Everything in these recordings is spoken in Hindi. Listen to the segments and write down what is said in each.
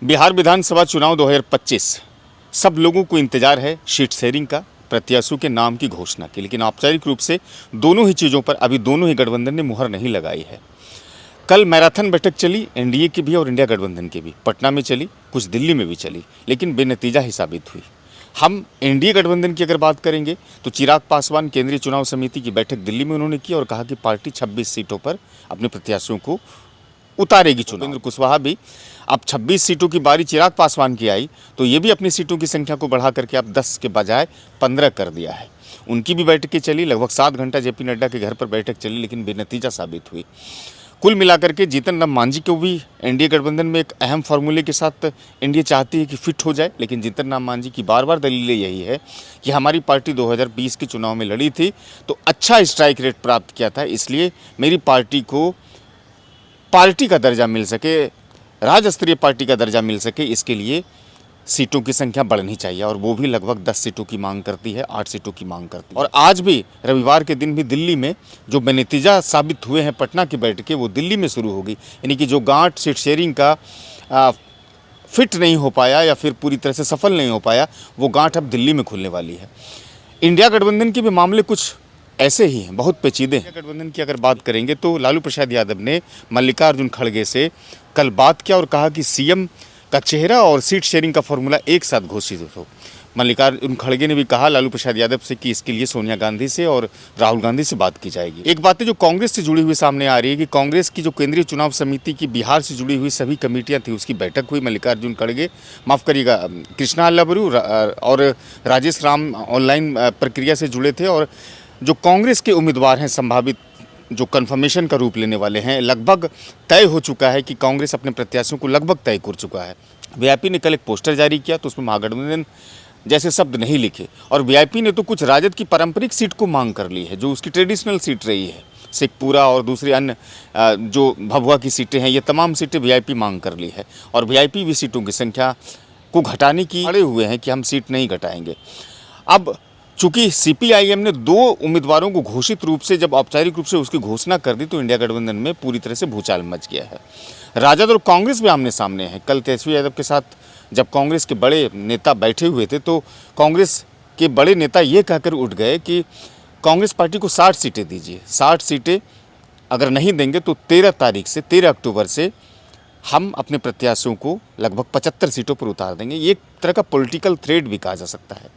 बिहार विधानसभा चुनाव 2025 सब लोगों को इंतजार है सीट शेयरिंग का, प्रत्याशियों के नाम की घोषणा की। लेकिन औपचारिक रूप से दोनों ही चीज़ों पर अभी दोनों ही गठबंधन ने मुहर नहीं लगाई है। कल मैराथन बैठक चली, एनडीए की भी और इंडिया गठबंधन की भी। पटना में चली, कुछ दिल्ली में भी चली, लेकिन बेनतीजा ही साबित हुई। हम एनडीए गठबंधन की अगर बात करेंगे तो चिराग पासवान केंद्रीय चुनाव समिति की बैठक दिल्ली में उन्होंने की और कहा कि पार्टी 26 सीटों पर अपने प्रत्याशियों को उतारेगी। उपेंद्र कुशवाहा भी, अब 26 सीटों की बारी चिराग पासवान की आई तो ये भी अपनी सीटों की संख्या को बढ़ा करके अब 10 के बजाय 15 कर दिया है। उनकी भी बैठकें चली, लगभग 7 घंटा जेपी नड्डा के घर पर बैठक चली, लेकिन बेनतीजा साबित हुई। कुल मिलाकर के जीतन राम मांझी को भी एनडीए गठबंधन में एक अहम फार्मूले के साथ एनडीए चाहती है कि फिट हो जाए, लेकिन जीतन राम मांझी की बार बार दलीलें यही है कि हमारी पार्टी 2020 के चुनाव में लड़ी थी तो अच्छा स्ट्राइक रेट प्राप्त किया था, इसलिए मेरी पार्टी को पार्टी का दर्जा मिल सके, राज्य स्तरीय पार्टी का दर्जा मिल सके, इसके लिए सीटों की संख्या बढ़नी चाहिए। और वो भी लगभग 10 सीटों की मांग करती है, 8 सीटों की मांग करती है। और आज भी रविवार के दिन भी दिल्ली में जो बेनतीजा साबित हुए हैं पटना की बैठकें, वो दिल्ली में शुरू होगी। यानी कि जो गांठ सीट शेयरिंग का फिट नहीं हो पाया या फिर पूरी तरह से सफल नहीं हो पाया, वो गांठ अब दिल्ली में खुलने वाली है। इंडिया गठबंधन के भी मामले कुछ ऐसे ही हैं, बहुत पेचीदे हैं। गठबंधन की अगर बात करेंगे तो लालू प्रसाद यादव ने मल्लिकार्जुन खड़गे से कल बात किया और कहा कि सीएम का चेहरा और सीट शेयरिंग का फॉर्मूला एक साथ घोषित हो। मल्लिकार्जुन खड़गे ने भी कहा लालू प्रसाद यादव से कि इसके लिए सोनिया गांधी से और राहुल गांधी से बात की जाएगी। एक बात है जो कांग्रेस से जुड़ी हुई सामने आ रही है कि कांग्रेस की जो केंद्रीय चुनाव समिति की बिहार से जुड़ी हुई सभी कमेटियां थी, उसकी बैठक हुई। मल्लिकार्जुन खड़गे, माफ़ करिएगा, कृष्णा अल्लाबरू और राजेश राम ऑनलाइन प्रक्रिया से जुड़े थे। और जो कांग्रेस के उम्मीदवार हैं, संभावित जो कन्फर्मेशन का रूप लेने वाले हैं, लगभग तय हो चुका है कि कांग्रेस अपने प्रत्याशियों को लगभग तय कर चुका है। वीआईपी ने कल एक पोस्टर जारी किया तो उसमें महागठबंधन जैसे शब्द नहीं लिखे, और वीआईपी ने तो कुछ राजद की पारंपरिक सीट को मांग कर ली है, जो उसकी ट्रेडिशनल सीट रही है, शेखपुरा और दूसरी अन्य जो भभुआ की सीटें हैं, ये तमाम सीटें वीआईपी मांग कर ली है। और वीआईपी भी सीटों की संख्या को घटाने की अड़े हुए हैं कि हम सीट नहीं घटाएंगे। अब चूंकि सीपीआईएम ने 2 उम्मीदवारों को घोषित रूप से जब औपचारिक रूप से उसकी घोषणा कर दी तो इंडिया गठबंधन में पूरी तरह से भूचाल मच गया है। राजद और कांग्रेस भी आमने सामने हैं। कल तेजस्वी यादव के साथ जब कांग्रेस के बड़े नेता बैठे हुए थे तो कांग्रेस के बड़े नेता ये कहकर उठ गए कि कांग्रेस पार्टी को 60 सीटें दीजिए। 60 सीटें अगर नहीं देंगे तो 13 अक्टूबर से हम अपने प्रत्याशियों को लगभग 75 सीटों पर उतार देंगे। ये एक तरह का पॉलिटिकल थ्रेड भी कहा जा सकता है।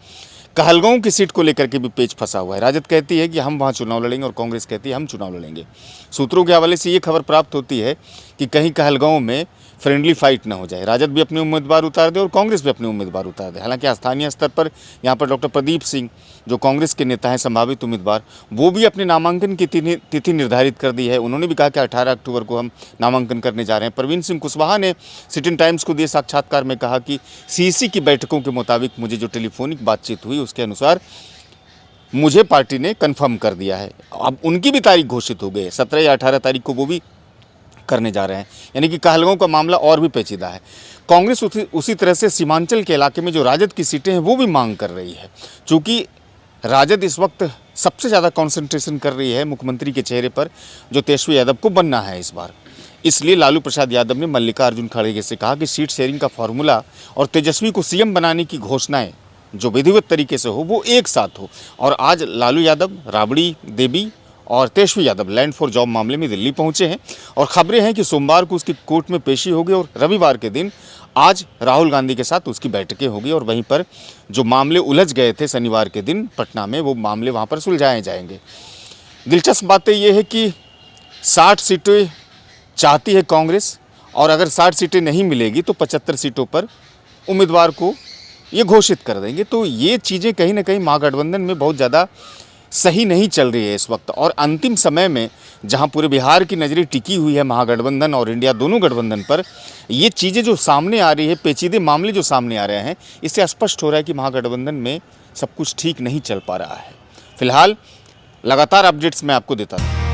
कहलगांव की सीट को लेकर के भी पेच फंसा हुआ है। राजद कहती है कि हम वहाँ चुनाव लड़ेंगे और कांग्रेस कहती है हम चुनाव लड़ेंगे। सूत्रों के हवाले से ये खबर प्राप्त होती है कि कहीं कहलगांव में फ्रेंडली फाइट ना हो जाए, राजद भी अपने उम्मीदवार उतार दे और कांग्रेस भी अपने उम्मीदवार उतार दे। हालांकि स्थानीय स्तर पर यहाँ पर डॉक्टर प्रदीप सिंह जो कांग्रेस के नेता हैं, संभावित उम्मीदवार, वो भी अपने नामांकन की तिथि निर्धारित कर दी है। उन्होंने भी कहा कि 18 अक्टूबर को हम नामांकन करने जा रहे हैं। प्रवीण सिंह कुशवाहा ने सिटी टाइम्स को दिए साक्षात्कार में कहा कि सीसी की बैठकों के मुताबिक मुझे जो टेलीफोनिक बातचीत हुई उसके अनुसार मुझे पार्टी ने कन्फर्म कर दिया है। अब उनकी भी तारीख घोषित हो गई है, 17 या 18 तारीख को वो भी करने जा रहे हैं। यानी कि कहलगांव का मामला और भी पेचीदा है। कांग्रेस उसी तरह से सीमांचल के इलाके में जो राजद की सीटें हैं वो भी मांग कर रही है। चूँकि राजद इस वक्त सबसे ज़्यादा कंसंट्रेशन कर रही है मुख्यमंत्री के चेहरे पर, जो तेजस्वी यादव को बनना है इस बार, इसलिए लालू प्रसाद यादव ने मल्लिकार्जुन खड़गे से कहा कि सीट शेयरिंग का फॉर्मूला और तेजस्वी को सीएम बनाने की घोषणाएं जो विधिवत तरीके से हो वो एक साथ हो। और आज लालू यादव, राबड़ी देवी और Tejashwi Yadav land for job मामले में दिल्ली पहुंचे हैं और खबरें हैं कि सोमवार को उसकी कोर्ट में पेशी होगी और रविवार के दिन आज राहुल गांधी के साथ उसकी बैठकें होगी। और वहीं पर जो मामले उलझ गए थे शनिवार के दिन पटना में, वो मामले वहां पर सुलझाए जाएंगे। दिलचस्प बातें ये है कि 60 सीटें चाहती है कांग्रेस, और अगर 60 सीटें नहीं मिलेगी तो 75 सीटों पर उम्मीदवार को ये घोषित कर देंगे। तो ये चीज़ें कहीं ना कहीं महागठबंधन में बहुत ज़्यादा सही नहीं चल रही है इस वक्त। और अंतिम समय में जहां पूरे बिहार की नज़रें टिकी हुई है महागठबंधन और इंडिया दोनों गठबंधन पर, ये चीज़ें जो सामने आ रही है, पेचीदे मामले जो सामने आ रहे हैं, इससे स्पष्ट हो रहा है कि महागठबंधन में सब कुछ ठीक नहीं चल पा रहा है। फिलहाल लगातार अपडेट्स मैं आपको देता हूँ।